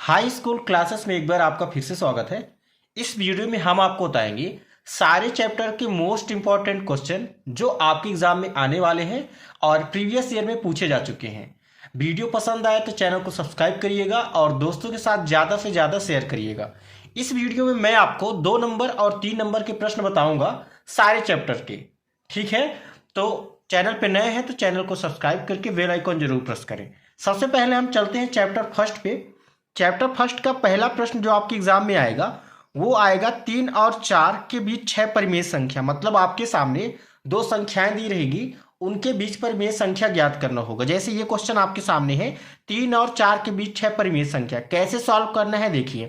High school classes में एक बार आपका फिर से स्वागत है। इस वीडियो में हम आपको बताएंगे सारे चैप्टर के मोस्ट इंपॉर्टेंट क्वेश्चन जो आपके एग्जाम में आने वाले हैं और प्रीवियस ईयर में पूछे जा चुके हैं। वीडियो पसंद आए तो चैनल को सब्सक्राइब करिएगा और दोस्तों के साथ ज़्यादा से ज़्यादा शेयर करिएगा। इस वीडियो में मैं आपको 2 नंबर और 3 नंबर के प्रश्न बताऊंगा सारे चैप्टर के। ठीक है, तो चैनल पे नए हैं तो चैनल को सब्सक्राइब करके बेल आइकन जरूर प्रेस करें। सबसे पहले हम चलते हैं चैप्टर फर्स्ट पे। चैप्टर फर्स्ट का पहला प्रश्न जो आपके एग्जाम में आएगा वो आएगा 3 और 4 के बीच 6 परिमेय संख्या। मतलब आपके सामने 2 संख्याएं दी रहेगी, उनके बीच परिमेय संख्या ज्ञात करना होगा। जैसे ये क्वेश्चन आपके सामने है, 3 और 4 के बीच 6 परिमेय संख्या, कैसे सॉल्व करना है देखिए।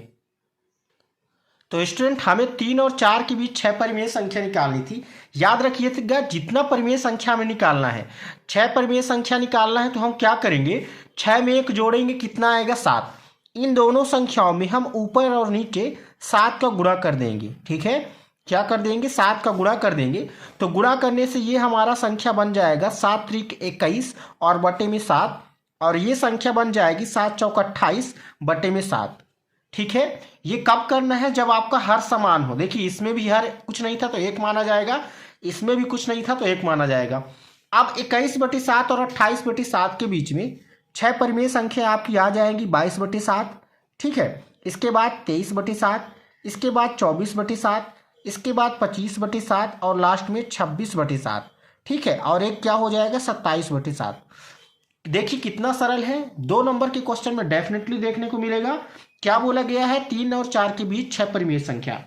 तो स्टूडेंट, हमें 3 और 4 के बीच 6 परिमेय संख्या निकालनी थी। याद रखिएगा, जितना परिमेय संख्या हमें निकालना है, 6 परिमेय संख्या निकालना है तो हम क्या करेंगे, 6 में 1 जोड़ेंगे, कितना आएगा 7। इन दोनों संख्याओं में हम ऊपर और नीचे 7 का गुणा कर देंगे। ठीक है, क्या कर देंगे, 7 का गुणा कर देंगे। तो गुणा करने से ये हमारा संख्या बन जाएगा 7 त्रिक 21 और बटे में 7, और ये संख्या बन जाएगी 7 चौक 28 बटे में 7। ठीक है, ये कब करना है, जब आपका हर समान हो। देखिए, इसमें भी हर कुछ नहीं था तो 1 माना जाएगा, इसमें भी कुछ नहीं था तो 1 माना जाएगा। अब 21/7 और 28/7 के बीच में 6 परिमेय संख्या आपकी आ जाएंगी 22/7। ठीक है, इसके बाद 23/7, इसके बाद 24/7, इसके बाद 25/7 और लास्ट में 26/7। ठीक है, और एक क्या हो जाएगा 27/7। देखिए कितना सरल है, 2 नंबर के क्वेश्चन में डेफिनेटली देखने को मिलेगा। क्या बोला गया है, 3 और 4 के बीच 6 परिमेय संख्या।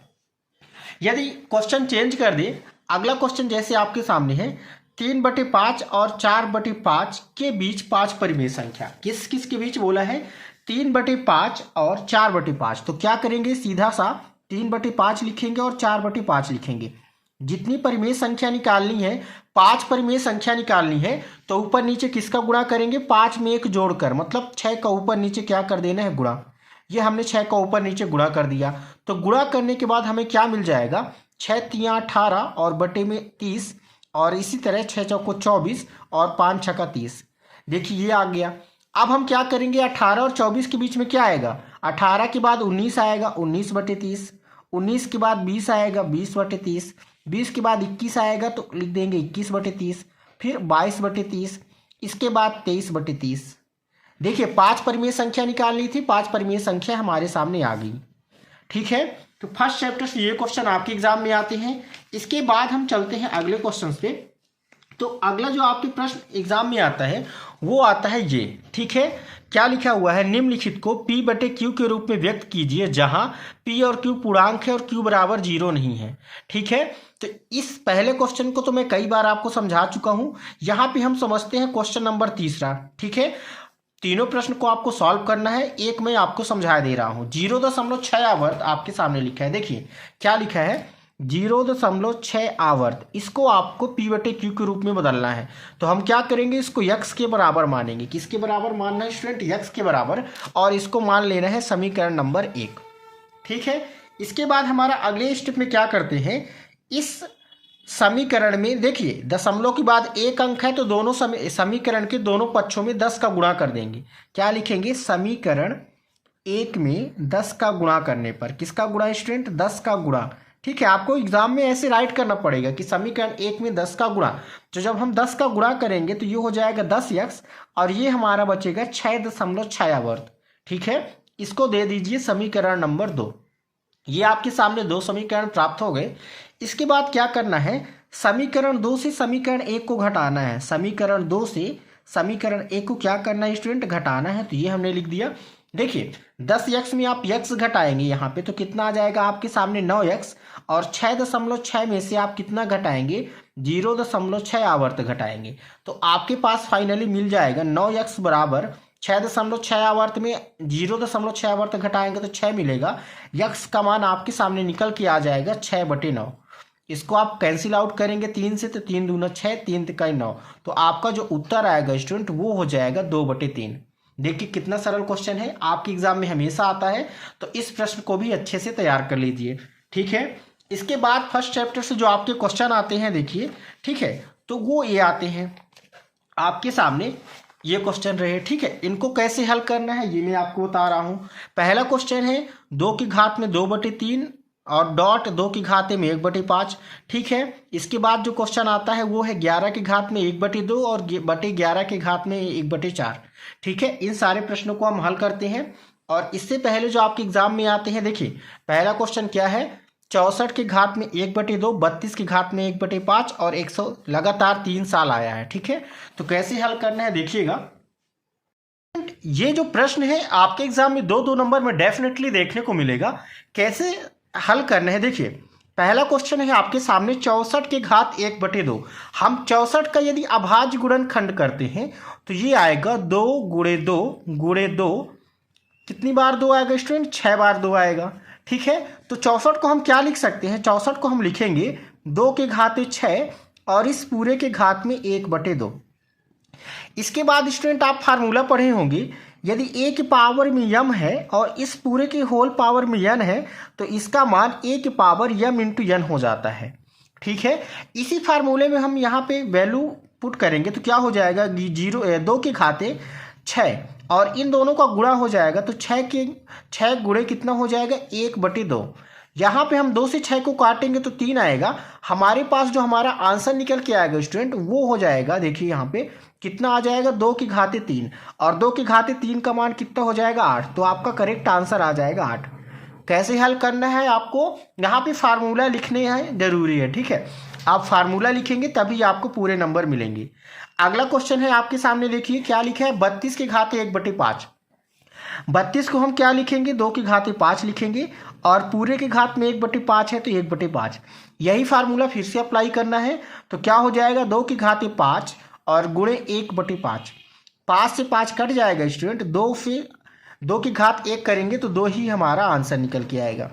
यदि क्वेश्चन चेंज कर दे, अगला क्वेश्चन जैसे आपके सामने है, 3/5 और 4/5 के बीच 5 परिमेय संख्या। किस किस के बीच बोला है, 3/5 और 4/5। तो क्या करेंगे, सीधा सा 3/5 लिखेंगे और 4/5 लिखेंगे। जितनी परिमेय संख्या निकालनी है, 5 परिमेय संख्या निकालनी है, तो ऊपर नीचे किसका गुणा करेंगे, 5 में 1 जोड़कर, मतलब 6 का ऊपर नीचे क्या कर देना है, गुणा। ये हमने 6 का ऊपर नीचे गुणा कर दिया। तो गुणा करने के बाद हमें क्या मिल जाएगा, 6 तियां 18 और बटे में 30, और इसी तरह 6 चौको 24 और 5 छक्का 30। देखिए ये आ गया। अब हम क्या करेंगे, 18 और 24 के बीच में क्या आएगा, 18 के बाद 19 आएगा, 19/30, 19 के बाद 20 आएगा, 20/30, 20 के बाद 21 आएगा तो लिख देंगे 21/30, फिर 22/30, इसके बाद 23/30। देखिए 5 परिमेय संख्या निकालनी थी, 5 परिमेय संख्या हमारे सामने आ गई। ठीक है, तो फर्स्ट चैप्टर से ये क्वेश्चन आपके एग्जाम में आते हैं। इसके बाद हम चलते हैं अगले क्वेश्चन पे। तो अगला जो आपके प्रश्न एग्जाम में आता है वो आता है ये। ठीक है, क्या लिखा हुआ है, निम्नलिखित को P/Q के रूप में व्यक्त कीजिए जहां P और Q पूर्णांक है और Q बराबर 0 नहीं है। ठीक है, तो इस पहले क्वेश्चन को तो मैं कई बार आपको समझा चुका हूं। यहां पे हम समझते हैं क्वेश्चन नंबर 3। ठीक है, तीनों प्रश्न को आपको सॉल्व करना है, एक मैं आपको समझा दे रहा हूं। 0.6 आवर्त आपके सामने लिखा है। देखिए क्या लिखा है, 0.6 आवर्त, इसको आपको P/Q के रूप में बदलना है। तो हम क्या करेंगे, इसको x के बराबर मानेंगे। किसके बराबर मानना है स्टूडेंट, x के बराबर, और इसको मान लेना है समीकरण नंबर 1। ठीक है, इसके बाद हमारा अगले स्टेप में क्या करते हैं, इस समीकरण में देखिए दशमलव के बाद 1 अंक है तो दोनों समीकरण के दोनों पक्षों में 10 का गुणा कर देंगे। क्या लिखेंगे, समीकरण 1 में 10 का गुणा करने पर, किसका गुणा स्टूडेंट, 10 का गुणा। ठीक है, आपको एग्जाम में ऐसे राइट करना पड़ेगा कि समीकरण 1 में 10 का गुणा। तो जब हम 10 का गुणा करेंगे तो ये हो जाएगा 10x, और ये हमारा बचेगा 6.6 आवर्त। ठीक है, इसको दे दीजिए समीकरण नंबर 2। ये आपके सामने 2 समीकरण प्राप्त हो गए। इसके बाद क्या करना है, समीकरण 2 से समीकरण 1 को घटाना है। समीकरण 2 से समीकरण 1 को क्या करना है स्टूडेंट, घटाना है। तो ये हमने लिख दिया। देखिए 10x में आप x घटाएंगे यहाँ पे तो कितना आ जाएगा आपके सामने 9x, और 6.6 में से आप कितना घटाएंगे, 0.6 आवर्त घटाएंगे। तो आपके पास फाइनली मिल जाएगा 9x बराबर 6.6 आवर्त में 0.6 आवर्त घटाएंगे तो 6 मिलेगा। x का मान आपके सामने निकल के आ जाएगा 6/9। इसको आप कैंसिल आउट करेंगे 3 से, तो 3 दूना 6, 3 तिका 9। तो आपका जो उत्तर आएगा स्टूडेंट वो हो जाएगा 2/3। देखिए कितना सरल क्वेश्चन है, आपके एग्जाम में हमेशा आता है। तो इस प्रश्न को भी अच्छे से तैयार कर लीजिए। ठीक है, इसके बाद फर्स्ट चैप्टर से जो आपके क्वेश्चन आते हैं देखिए। ठीक है, तो वो ये आते हैं आपके सामने ये क्वेश्चन रहे। ठीक है, इनको कैसे हल करना है ये मैं आपको बता रहा हूँ। पहला क्वेश्चन है 2 की घात में 2/3 और डॉट 2 की घात में 1/5। ठीक है, इसके बाद जो क्वेश्चन आता है वो है 11 की घात में 1/2 और बटे 11 की घात में 1/4। ठीक है, इन सारे प्रश्नों को हम हल करते हैं। और इससे पहले जो आपके एग्जाम में आते हैं, देखिए पहला क्वेश्चन क्या है, 64 की घात में 1/2, 32 की घात में 1/5 और 100 लगातार 3 साल आया है। ठीक है, तो कैसे हल करना है देखिएगा। ये जो प्रश्न है आपके एग्जाम में 2-2 नंबर में डेफिनेटली देखने को मिलेगा। कैसे हल करना है देखिए, पहला क्वेश्चन है आपके सामने 64 की घात 1/2। हम 64 का यदि अभाज्य गुणनखंड करते हैं तो ये आएगा 2 × 2 × 2। कितनी बार 2 आएगा स्टूडेंट? 6 बार 2 आएगा। ठीक है, तो 64 को हम क्या लिख सकते हैं? 64 को हम लिखेंगे 2 की घात 6 और इस पूरे के घात में 1/2। इसके बाद स्टूडेंट आप फार्मूला पढ़े होंगे, यदि a की पावर में m है और इस पूरे के होल पावर में n है तो इसका मान a की पावर m इंटू n हो जाता है। ठीक है, इसी फार्मूले में हम यहाँ पे वैल्यू पुट करेंगे तो क्या हो जाएगा, 2 की घात 6 और इन दोनों का गुणा हो जाएगा तो 6 गुणे कितना हो जाएगा, 1/2। यहाँ पे हम 2 से 6 को काटेंगे तो 3 आएगा। हमारे पास जो हमारा आंसर निकल के आएगा स्टूडेंट वो हो जाएगा, देखिए यहाँ पे कितना आ जाएगा, 2 की घात 3 और 2 की घात 3 का मान कितना हो जाएगा, 8। तो आपका करेक्ट आंसर आ जाएगा 8। कैसे हल करना है आपको, यहाँ पे फार्मूला लिखने हैं जरूरी है। ठीक है, आप फार्मूला लिखेंगे तभी आपको पूरे नंबर मिलेंगे। अगला क्वेश्चन है आपके सामने, देखिए क्या लिखा है, 32 की घात 1/5। 32 को हम क्या लिखेंगे, 2 की घात 5 लिखेंगे और पूरे के घात में 1/5 है तो 1/5। यही फार्मूला फिर से अप्लाई करना है तो क्या हो जाएगा, 2 की घात 5 और गुणे 1/5। 5 से 5 कट जाएगा स्टूडेंट, 2 से 2 की घात 1 करेंगे तो 2 ही हमारा आंसर निकल के आएगा।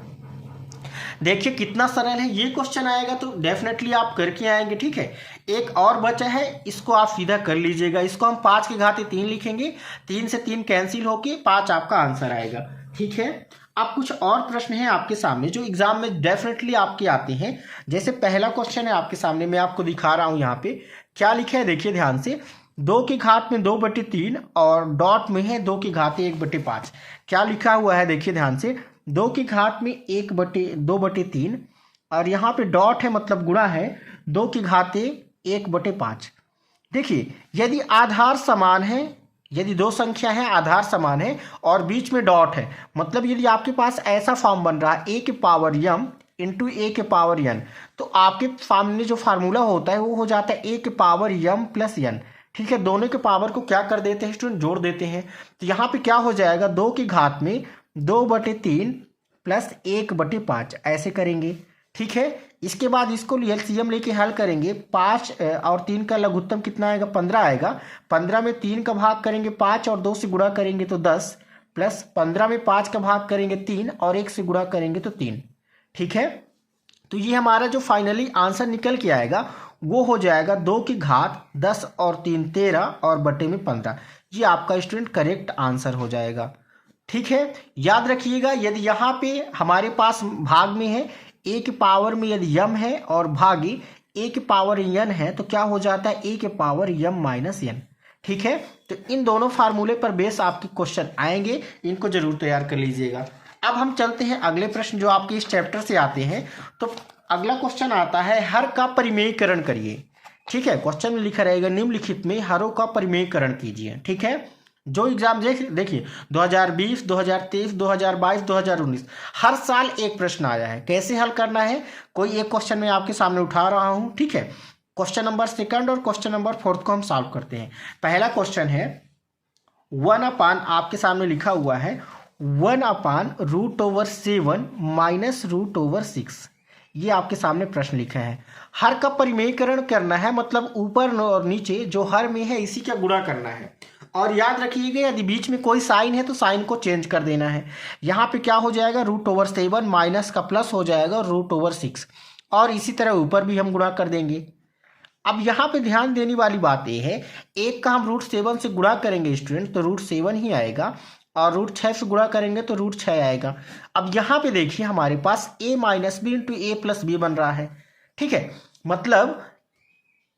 देखिए कितना सरल है, ये क्वेश्चन आएगा तो डेफिनेटली आप करके आएंगे। ठीक है, एक और बचा है, इसको आप सीधा कर लीजिएगा। इसको हम 5 की घात 3 लिखेंगे, 3 से 3 कैंसिल होके 5 आपका आंसर आएगा। ठीक है, अब कुछ और प्रश्न हैं आपके सामने जो एग्जाम में डेफिनेटली आपके आते हैं। जैसे पहला क्वेश्चन है आपके सामने, मैं आपको दिखा रहा हूं यहाँ पे क्या लिखा है, देखिए ध्यान से, 2 की घात में 2/3 और डॉट में है 2 की घात 1/5। क्या लिखा हुआ है देखिए ध्यान से, 2 की घात में 2/3 और यहाँ पे डॉट है मतलब गुणा है 2 की घात 1/5। देखिए यदि आधार समान है, यदि दो संख्या है आधार समान है और बीच में डॉट है, मतलब यदि आपके पास ऐसा फॉर्म बन रहा है a की पावर m इंटू a के पावर n, तो आपके सामने जो फार्मूला होता है वो हो जाता है a के पावर m प्लस n। ठीक है, दोनों के पावर को क्या कर देते हैं स्टूडेंट, जोड़ देते हैं। तो यहाँ पे क्या हो जाएगा, 2 की घात में 2/3 प्लस 1/5 ऐसे करेंगे। ठीक है, इसके बाद इसको एलसीएम लेके हल करेंगे। 5 और 3 का लघुत्तम कितना आएगा, 15 आएगा। 15 में 3 का भाग करेंगे 5 और 2 से गुणा करेंगे तो 10, प्लस 15 में 5 का भाग करेंगे 3 और 1 से गुणा करेंगे तो 3। ठीक है, तो ये हमारा जो फाइनली आंसर निकल के आएगा वो हो जाएगा 2 की घात 10 और 3 13 और बटे में 15। ये आपका स्टूडेंट करेक्ट आंसर हो जाएगा। ठीक है, याद रखिएगा यदि यहाँ पे हमारे पास भाग में है a के पावर में यदि m है और भागी a के पावर n है तो क्या हो जाता है, a के पावर m माइनस n। ठीक है, तो इन दोनों फार्मूले पर बेस आपके क्वेश्चन आएंगे, इनको जरूर तैयार कर लीजिएगा। अब हम चलते हैं अगले प्रश्न जो आपके इस चैप्टर से आते हैं। तो अगला क्वेश्चन आता है, हर का परिमेयीकरण करिए। ठीक है, क्वेश्चन में लिखा रहेगा निम्नलिखित में हरों का परिमेयीकरण कीजिए। ठीक है, जो एग्जाम देखिए 2020, 2023, 2022, 2019 हर साल एक प्रश्न आया है। कैसे हल करना है, कोई एक क्वेश्चन मैं आपके सामने उठा रहा हूं। ठीक है, क्वेश्चन नंबर 2 और क्वेश्चन नंबर 4 को हम सॉल्व करते हैं। पहला क्वेश्चन है 1/, आपके सामने लिखा हुआ है 1/√7 माइनस √6। ये आपके सामने प्रश्न लिखा है। हर का परिमेयीकरण करना है, मतलब ऊपर और नीचे जो हर में है इसी का गुणा करना है। और याद रखिएगा यदि बीच में कोई साइन है तो साइन को चेंज कर देना है। यहाँ पे क्या हो जाएगा, √7 माइनस का प्लस हो जाएगा √6 और इसी तरह ऊपर भी हम गुणा कर देंगे। अब यहाँ पे ध्यान देने वाली बात यह है, एक का हम √7 से गुणा करेंगे स्टूडेंट तो √7 ही आएगा और √6 से गुणा करेंगे तो √6 आएगा। अब यहाँ पे देखिए हमारे पास a minus B into a plus B बन रहा है। ठीक है, मतलब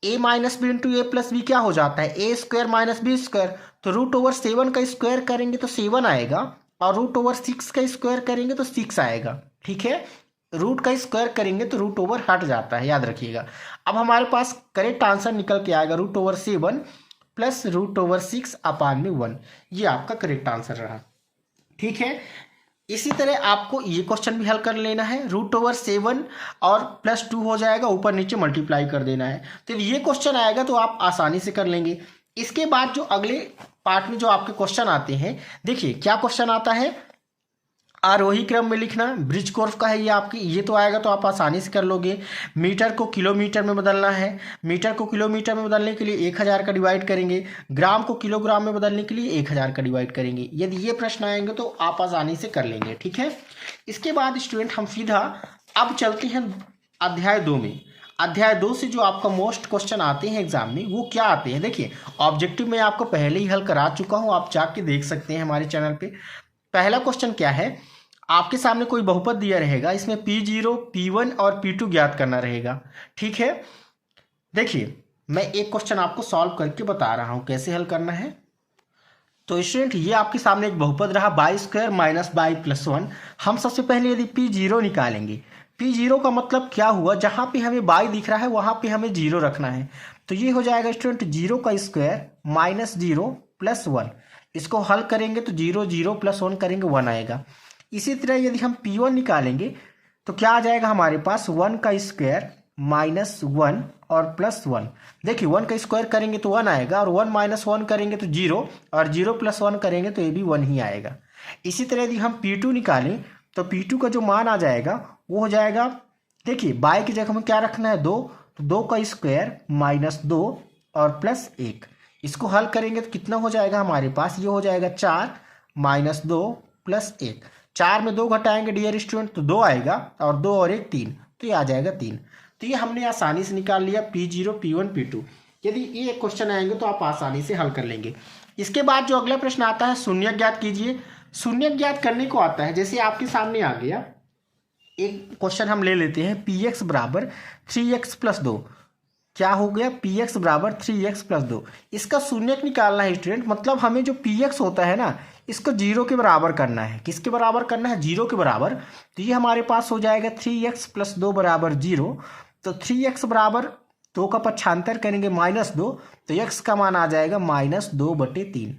a minus B into A plus B क्या हो जाता है, A square minus B square. तो रूट ओवर 7 का स्क्वायर करेंगे तो 7 आएगा, और रूट ओवर 6 का स्क्वायर करेंगे तो 6 आएगा। ठीक है, रूट का स्क्वायर करेंगे तो रूट ओवर हट जाता है, याद रखिएगा। अब हमारे पास करेक्ट आंसर निकल के आएगा root over 7 plus root over 6 अपान में 1। ये आपका करेक्ट आंसर रहा। ठीक है, इसी तरह आपको ये क्वेश्चन भी हल कर लेना है। रूट ओवर 7 और प्लस 2 हो जाएगा, ऊपर नीचे मल्टीप्लाई कर देना है। तो ये क्वेश्चन आएगा तो आप आसानी से कर लेंगे। इसके बाद जो अगले पार्ट में जो आपके क्वेश्चन आते हैं, देखिए क्या क्वेश्चन आता है, आरोही क्रम में लिखना, ब्रिज कर्व का है ये आपकी, ये तो आएगा तो आप आसानी से कर लोगे। मीटर को किलोमीटर में बदलना है, मीटर को किलोमीटर में बदलने के लिए 1000 का डिवाइड करेंगे, ग्राम को किलोग्राम में बदलने के लिए 1000 का डिवाइड करेंगे। यदि ये प्रश्न आएंगे तो आप आसानी से कर लेंगे। ठीक है, इसके बाद स्टूडेंट हम सीधा अब चलते हैं अध्याय 2 में। अध्याय 2 से जो आपका मोस्ट क्वेश्चन आते हैं एग्जाम में वो क्या आते हैं, देखिए ऑब्जेक्टिव में आपको पहले ही हल करा चुका हूँ, आप जाके देख सकते हैं हमारे चैनल पे। पहला क्वेश्चन क्या है, आपके सामने कोई बहुपद दिया रहेगा, इसमें P0, P1 और P2 ज्ञात करना रहेगा। ठीक है, देखिए मैं एक क्वेश्चन आपको सॉल्व करके बता रहा हूं कैसे हल करना है। तो स्टूडेंट ये आपके सामने एक बहुपद रहा by square minus by plus 1। हम सबसे पहले यदि P0 निकालेंगे, P0 का मतलब क्या हुआ, जहां पे हमें बाई दिख रहा है वहां पे हमें 0 रखना है। तो ये हो जाएगा स्टूडेंट 0 का स्क्वायर माइनस 0 प्लस 1। इसको हल करेंगे तो 0 0 प्लस 1 करेंगे 1 आएगा। इसी तरह यदि हम P1 निकालेंगे तो क्या आ जाएगा हमारे पास, 1 का स्क्वायर माइनस 1 और प्लस 1। देखिए 1 का स्क्वायर करेंगे तो 1 आएगा, और 1 माइनस 1 करेंगे तो 0, और 0 प्लस 1 करेंगे तो ये भी 1 ही आएगा। इसी तरह यदि हम P2 निकालें तो P2 का जो मान आ जाएगा वो हो जाएगा, देखिए बाई की जगह हमें क्या रखना है 2, तो 2 का स्क्वायर माइनस 2 और प्लस 1। इसको हल करेंगे तो कितना हो जाएगा हमारे पास, ये हो जाएगा 4 माइनस 2 प्लस 1। 4 में 2 घटाएंगे डियर स्टूडेंट तो 2 आएगा, और 2 और 1 3, तो ये आ जाएगा 3। तो ये हमने आसानी से निकाल लिया P0, P1, P2। यदि ये क्वेश्चन आएंगे तो आप आसानी से हल कर लेंगे। इसके बाद जो अगला प्रश्न आता है, शून्य ज्ञात कीजिए। शून्य ज्ञात करने को आता है, जैसे आपके सामने आ गया एक क्वेश्चन हम ले लेते हैं, px बराबर 3x प्लस 2। क्या हो गया, px बराबर 3x प्लस 2। इसका शून्यक निकालना है स्टूडेंट, मतलब हमें जो px होता है ना इसको 0 के बराबर करना है। किसके बराबर करना है, 0 के बराबर। तो ये हमारे पास हो जाएगा 3x प्लस 2 बराबर 0। तो 3x बराबर 2 का पक्षांतर करेंगे माइनस 2, तो x का मान आ जाएगा माइनस 2/3।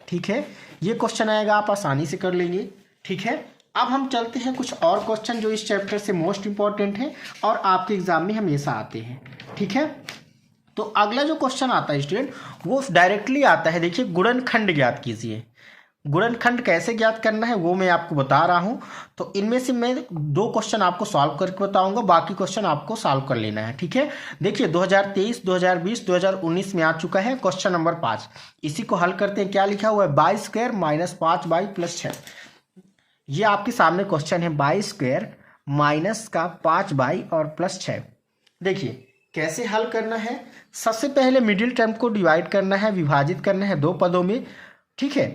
ठीक है, ये क्वेश्चन आएगा, आप आसानी से कर लेंगे। ठीक है, अब हम चलते हैं कुछ और क्वेश्चन जो इस चैप्टर से मोस्ट इंपॉर्टेंट है और आपके एग्जाम में हमेशा आते हैं। ठीक है, तो अगला जो क्वेश्चन आता है स्टूडेंट वो डायरेक्टली आता है, देखिए गुणनखंड ज्ञात कीजिए। गुणनखंड कैसे ज्ञात करना है वो मैं आपको बता रहा हूं। तो इनमें से मैं 2 क्वेश्चन आपको सॉल्व करके बताऊंगा, बाकी क्वेश्चन आपको सॉल्व कर लेना है। ठीक है, देखिए 2023, 2020, 2019 में आ चुका है क्वेश्चन नंबर 5। इसी को हल करते हैं। क्या लिखा हुआ है, by square minus 5 by plus 6। ये आपके सामने क्वेश्चन है, बाई स्क्वायर माइनस का 5 बाई और प्लस 6। देखिए कैसे हल करना है, सबसे पहले मिडिल टर्म को डिवाइड करना है, विभाजित करना है 2 पदों में। ठीक है,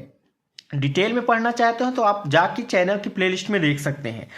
डिटेल में पढ़ना चाहते हो तो आप जाके चैनल की प्लेलिस्ट में देख सकते हैं।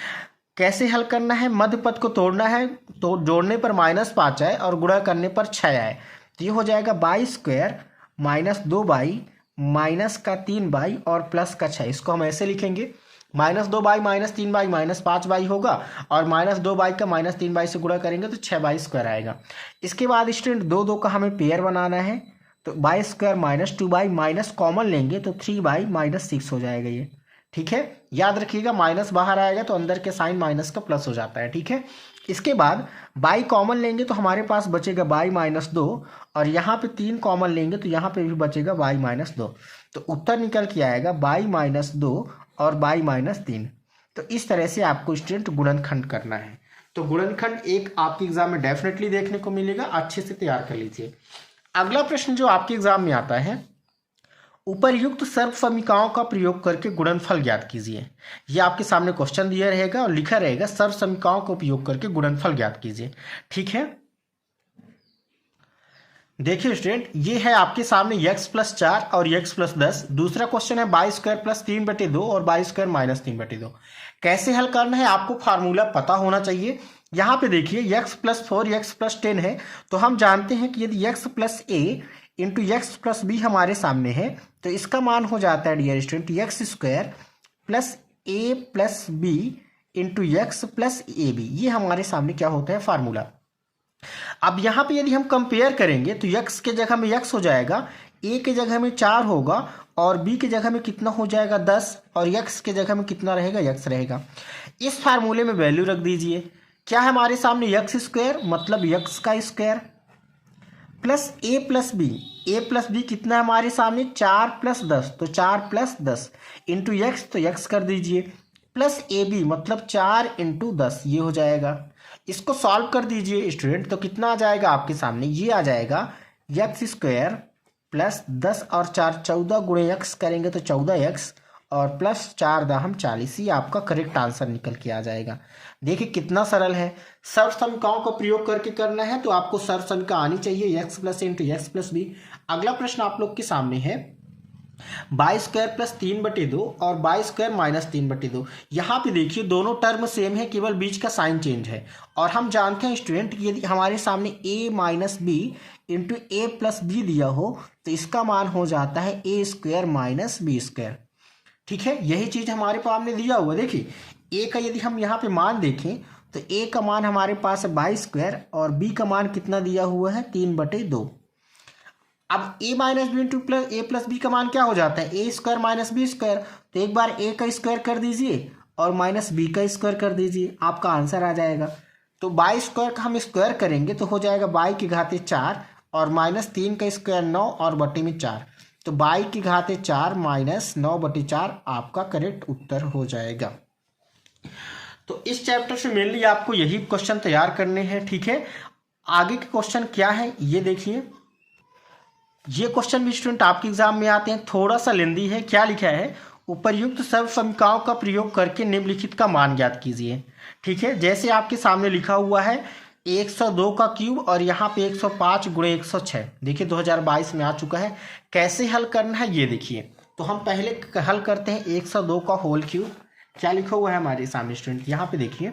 कैसे हल करना है, मध्य पद को तोड़ना है, तो जोड़ने पर -5 आए और गुणा करने पर 6 आए। तो ये हो जाएगा by square minus 2 by minus का 3 बाई और प्लस का 6। इसको हम ऐसे लिखेंगे, -2 by minus 3 by minus 5 by होगा, और -2 बाई का -3 बाई से गुणा करेंगे तो 6 बाई स्क्वायर आएगा। इसके बाद स्टूडेंट 2 2 का हमें पेयर बनाना है, तो by square minus 2 by minus common लेंगे तो 3 बाई माइनस 6 हो जाएगा ये। ठीक है, याद रखिएगा माइनस बाहर आएगा तो अंदर के साइन माइनस का प्लस हो जाता है। ठीक है, इसके बाद बाई कॉमन लेंगे तो हमारे पास बचेगा बाई माइनस 2, और यहाँ पे 3 कॉमन लेंगे तो यहाँ पे भी बचेगा बाई माइनस 2। तो उत्तर निकल के आएगा बाई माइनस 2 और बाई माइनस 3। तो इस तरह से आपको स्टूडेंट गुणनखंड करना है। तो गुणनखंड एक आपके एग्जाम में डेफिनेटली देखने को मिलेगा, अच्छे से तैयार कर लीजिए। अगला प्रश्न जो आपके एग्जाम में आता है, उपर्युक्त सर्व समीकरणों का प्रयोग करके गुणनफल ज्ञात कीजिए। यह आपके सामने क्वेश्चन दिया रहेगा और लिखा रहेगा सर्व समीकरणों का उपयोग करके गुणनफल ज्ञात कीजिए। ठीक है, देखिए स्टूडेंट ये है आपके सामने x प्लस 4 और x प्लस 10। दूसरा क्वेश्चन है बाई स्क्वायर प्लस 3/2 और बाई स्क्वायर माइनस 3/2। कैसे हल करना है आपको फार्मूला पता होना चाहिए। यहाँ पे देखिए x प्लस 4 x प्लस 10 है, तो हम जानते हैं कि यदि x plus A into X plus B हमारे सामने है तो इसका मान हो जाता है dear student X square plus A plus B into X plus A B. ये हमारे सामने क्या होता है फार्मूला। अब यहाँ पे यदि हम कंपेयर करेंगे तो x के जगह में x हो जाएगा, a के जगह में 4 होगा और b के जगह में कितना हो जाएगा 10 और x के जगह में कितना रहेगा x रहेगा। इस फार्मूले में वैल्यू रख दीजिए। क्या है हमारे सामने एक्स स्क्वायर मतलब x का square plus A plus B कितना है हमारे सामने 4 प्लस 10, तो 4 प्लस 10 इंटू एक्स, तो x कर दीजिए प्लस ए बी मतलब 4 इंटू 10 ये हो जाएगा। इसको सॉल्व कर दीजिए स्टूडेंट, तो कितना आ जाएगा आपके सामने, ये आ जाएगा एक्स स्क्वायर प्लस 10 और 4 14 गुणे एक्स करेंगे तो 14x और प्लस 4 दाहम 40, ये आपका करेक्ट आंसर निकल के आ जाएगा। देखिए कितना सरल है। सर्वसमीकाओं का प्रयोग करके करना है तो आपको सर्वसमीका आनी चाहिए X plus into X plus B. अगला प्रश्न आप लोग के सामने है बाई स्क्वायर प्लस 3/2 और बाई स्क्वायर माइनस 3/2। यहाँ पे देखिए दोनों टर्म सेम है, केवल बीच का साइन चेंज है। और हम जानते हैं स्टूडेंट कि यदि हमारे सामने a minus B into A plus B दिया हो तो इसका मान हो जाता है A square minus B square. ठीक है, यही चीज हमारे सामने दिया हुआ। देखिए a का यदि हम यहाँ पे मान देखें तो a का मान हमारे पास है बाई स्क्वायर और b का मान कितना दिया हुआ है 3/2। अब a minus B into plus A plus B का मान क्या हो जाता है A square minus B square, तो एक बार a का स्क्वायर कर दीजिए और माइनस b का स्क्वायर कर दीजिए, आपका आंसर आ जाएगा। तो बाई स्क्वायर का हम स्क्वायर करेंगे तो हो जाएगा बाई की घाते 4 और माइनस 3 का स्क्वायर 9 और बटे में 4, तो बाई की घाते 4 माइनस 9/4 आपका करेक्ट उत्तर हो जाएगा। तो इस चैप्टर से मेनली आपको यही क्वेश्चन तैयार करने हैं। ठीक है, आगे के क्वेश्चन क्या है ये देखिए। ये क्वेश्चन भी स्टूडेंट आपके एग्जाम में आते हैं, थोड़ा सा लेंदी है। क्या लिखा है, उपर्युक्त सर्वसमीकाओं का प्रयोग करके निम्नलिखित का मान ज्ञात कीजिए। ठीक है, जैसे आपके सामने लिखा हुआ है 102 का क्यूब और यहाँ पे 105 गुणे 106। देखिए 2022 में आ चुका है। कैसे हल करना है ये देखिए। तो हम पहले हल करते हैं 102 का होल क्यूब। क्या लिखा हुआ है हमारे सामने स्टूडेंट, यहाँ पे देखिए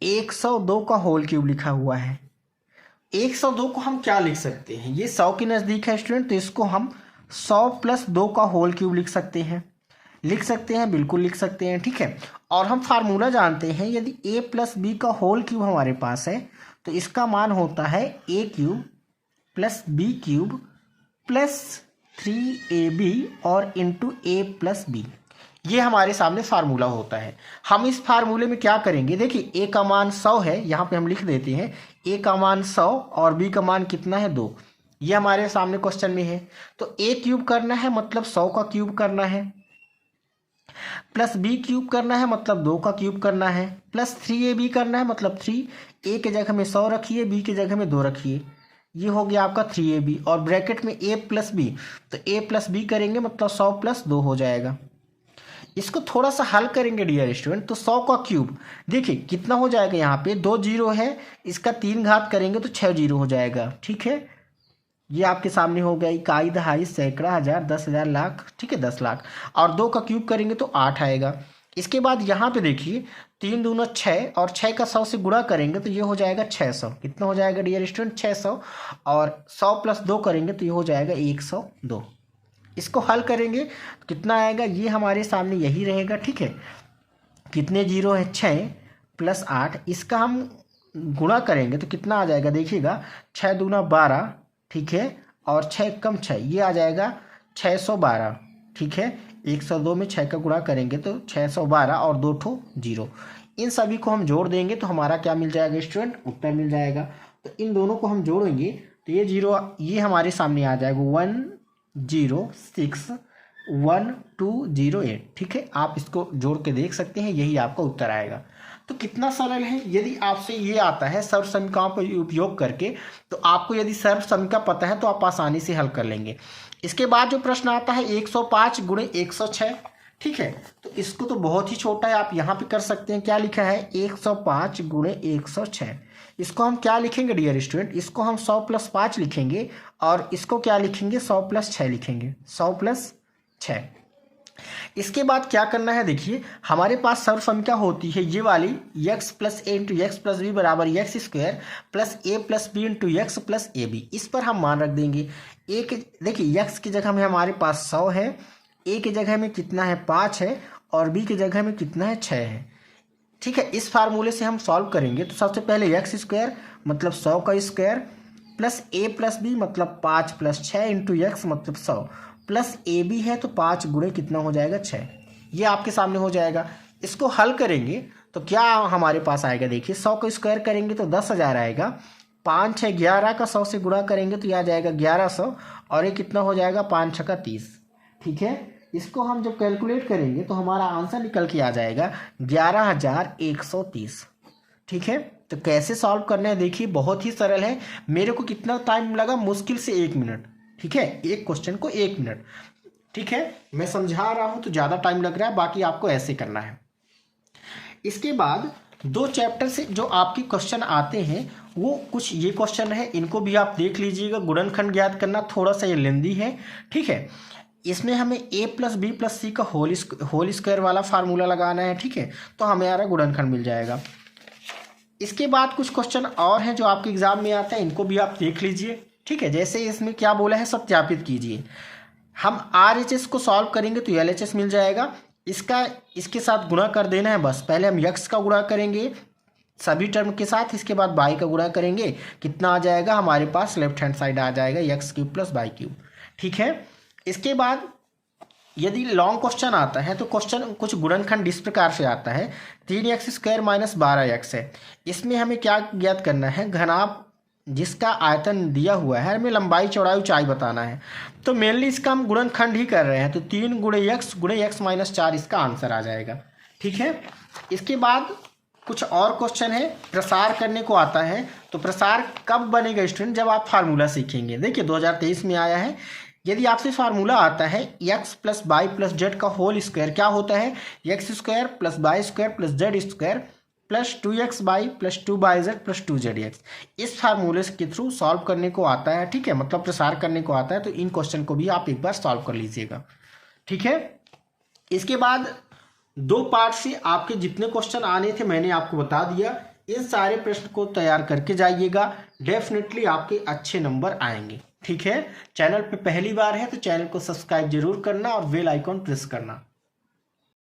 102 का होल क्यूब लिखा हुआ है। 102 को हम क्या लिख सकते हैं, ये 100 के नज़दीक है स्टूडेंट, तो इसको हम 100 प्लस 2 का होल क्यूब लिख सकते हैं। बिल्कुल लिख सकते हैं। ठीक है, और हम फार्मूला जानते हैं, यदि a प्लस बी का होल क्यूब हमारे पास है तो इसका मान होता है a cube plus B cube plus 3ab और इंटू a प्लस बी। ये हमारे सामने फार्मूला होता है। हम इस फार्मूले में क्या करेंगे, देखिए a का मान 100 है, यहाँ पे हम लिख देते हैं a का मान 100 और b का मान कितना है 2। ये हमारे सामने क्वेश्चन में है। तो a क्यूब करना है मतलब 100 का क्यूब करना है, प्लस b क्यूब करना है मतलब 2 का क्यूब करना है, प्लस 3ab करना है मतलब 3। a के जगह में 100 रखिए, b के जगह में 2 रखिए, ये हो गया आपका 3ab और ब्रैकेट में a प्लस बी, तो a प्लस बी करेंगे मतलब 100 प्लस 2 हो जाएगा। इसको थोड़ा सा हल करेंगे डियर स्टूडेंट, तो 100 का क्यूब देखिए कितना हो जाएगा, यहाँ पे 2 जीरो है, इसका 3 घात करेंगे तो 6 जीरो हो जाएगा। ठीक है, ये आपके सामने हो गया इकाई दहाई सैकड़ा हज़ार 10,000 लाख। ठीक है, 10 लाख और 2 का क्यूब करेंगे तो 8 आएगा। इसके बाद यहाँ पे देखिए 3 दूना 6 और 6 का 100 से गुणा करेंगे तो ये हो जाएगा 600। कितना हो जाएगा डियर स्टूडेंट 600 और 100 प्लस 2 करेंगे तो ये हो जाएगा 102। इसको हल करेंगे तो कितना आएगा, ये हमारे सामने यही रहेगा। ठीक है, कितने जीरो है 6 प्लस 8, इसका हम गुणा करेंगे तो कितना आ जाएगा, देखिएगा 6 दूना 12। ठीक है, और 6 कम 6 ये आ जाएगा 612। ठीक है, 102 में 6 का गुणा करेंगे तो 612 और 2 ठो जीरो, इन सभी को हम जोड़ देंगे तो हमारा क्या मिल जाएगा स्टूडेंट, उत्तर मिल जाएगा। तो इन दोनों को हम जोड़ेंगे तो ये जीरो ये हमारे सामने आ जाएगा 1061208। ठीक है, आप इसको जोड़ के देख सकते हैं, यही आपका उत्तर आएगा। तो कितना सरल है। यदि आपसे ये आता है सर्वसमीकाओं का उपयोग करके, तो आपको यदि सर्वसमीका पता है तो आप आसानी से हल कर लेंगे। इसके बाद जो प्रश्न आता है 105 गुणे 106। ठीक है, तो इसको तो बहुत ही छोटा है, आप यहाँ पे कर सकते हैं। क्या लिखा है 105 गुणे 106। इसको हम क्या लिखेंगे डियर स्टूडेंट, इसको हम 100 प्लस 5 लिखेंगे और इसको क्या लिखेंगे 100 प्लस 6 लिखेंगे, 100 प्लस 6। इसके बाद क्या करना है, देखिए हमारे पास सर्वसंख्या होती है ये वाली x plus A into X plus B बराबर X square plus A plus B into X plus A B. इस पर हम मान रख देंगे ए के, देखिए x की जगह में हमारे पास 100 है, ए की जगह में कितना है 5 है और बी की जगह में कितना है 6 है। ठीक है, इस फार्मूले से हम सॉल्व करेंगे तो सबसे पहले एक्स स्क्वायर मतलब 100 का square plus A plus B मतलब 5 प्लस 6 इंटू एक्स मतलब 100 प्लस ए बी है तो 5 गुणे कितना हो जाएगा 6। ये आपके सामने हो जाएगा। इसको हल करेंगे तो क्या हमारे पास आएगा, देखिए 100 का स्क्वायर करेंगे तो 10,000 आएगा, 5 है 11 का 100 से गुणा करेंगे तो यह आ जाएगा 1100 और ये कितना हो जाएगा 5 6 का 30। ठीक है, इसको हम जब कैलकुलेट करेंगे तो हमारा आंसर निकल के आ जाएगा 11,130। ठीक है, तो कैसे सॉल्व करना है, देखिए बहुत ही सरल है। मेरे को कितना टाइम लगा, मुश्किल से 1 मिनट। ठीक है, एक क्वेश्चन को 1 मिनट। ठीक है, मैं समझा रहा हूं तो ज़्यादा टाइम लग रहा है, बाकी आपको ऐसे करना है। इसके बाद 2 चैप्टर से जो आपके क्वेश्चन आते हैं वो कुछ ये क्वेश्चन है, इनको भी आप देख लीजिएगा। गुणनखंड ज्ञात करना थोड़ा सा ये लेंदी है। ठीक है, इसमें हमें a प्लस बी प्लस सी का होल स्क्वायर वाला फार्मूला लगाना है। ठीक है, तो हमें यार गुणनखंड मिल जाएगा। इसके बाद कुछ क्वेश्चन और हैं जो आपके एग्जाम में आते हैं, इनको भी आप देख लीजिए। ठीक है, जैसे इसमें क्या बोला है, सत्यापित कीजिए। हम RHS को सॉल्व करेंगे तो LHS मिल जाएगा, इसके साथ गुणा कर देना है बस। पहले हम x का गुणा करेंगे सभी टर्म के साथ, इसके बाद y का गुणा करेंगे, कितना आ जाएगा हमारे पास लेफ्ट हैंड साइड आ जाएगा x³ प्लस y³। ठीक है, इसके बाद यदि लॉन्ग क्वेश्चन आता है तो क्वेश्चन कुछ गुणनखंड इस प्रकार से आता है, 3x स्क्वायर माइनस 12x है। इसमें हमें क्या ज्ञात करना है, घनाभ जिसका आयतन दिया हुआ है, हमें लंबाई चौड़ाई ऊंचाई बताना है। तो मेनली इसका हम गुणनखंड ही कर रहे हैं, तो 3 गुणे x माइनस 4 इसका आंसर आ जाएगा। ठीक है, इसके बाद कुछ और क्वेश्चन है, प्रसार करने को आता है। तो प्रसार कब बनेगा स्टूडेंट, जब आप फार्मूला सीखेंगे। देखिए 2023 में आया है, यदि आपसे फार्मूला आता है x plus Y plus Z का होल स्क्वायर, क्या होता है X square plus Y square plus Z square plus 2xy plus 2yz plus 2zx। इस फार्मूले के थ्रू सॉल्व करने को आता है। ठीक है, मतलब प्रसार करने को आता है। तो इन क्वेश्चन को भी आप एक बार सॉल्व कर लीजिएगा। ठीक है, इसके बाद 2 पार्ट से आपके जितने क्वेश्चन आने थे मैंने आपको बता दिया। इन सारे प्रश्न को तैयार करके जाइएगा, डेफिनेटली आपके अच्छे नंबर आएंगे। ठीक है, चैनल पे पहली बार है तो चैनल को सब्सक्राइब जरूर करना और बेल आइकॉन प्रेस करना।